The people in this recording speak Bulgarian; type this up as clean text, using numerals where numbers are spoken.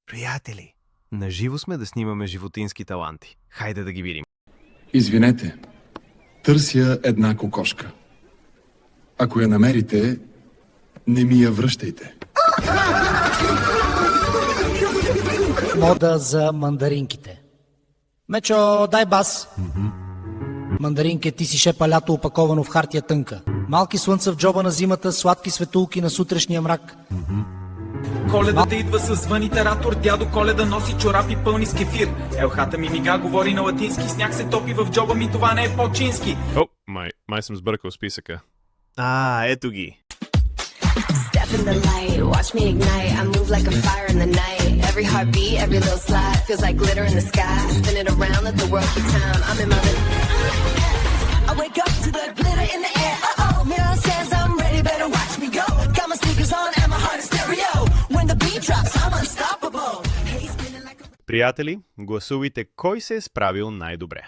Приятели, наживо сме да снимаме животински таланти. Хайде да ги видим. Извинете, търся една кокошка. Ако я намерите, не ми я връщайте. Мода за мандаринките. Мечо, дай бас. Мандаринке, ти си шепа лято, опаковано в хартия тънка. Малки слънца в джоба на зимата, сладки светулки на сутрешния мрак. Коледата идва с звънитаратор, дядо Коледа носи чорапи пълни с кефир. Елхата ми мига, говори на латински, сняг се топи в джоба ми, това не е по-чински. О, май съм сбъркал списъка. Ето ги. Step in the light, watch me ignite. I move like a fire in the night. Every heartbeat, every little slide feels like glitter in the sky. Spin it around, let the world keep time. I'm in my I wake up to the glitter in the air. Uh-oh, mirror says I'm ready, better watch me go. Got my sneakers on and my heart is stereo. When the beat drops, I'm unstoppable. Hey, spinning like a... Приятели, гласувайте кой се е справил най-добре.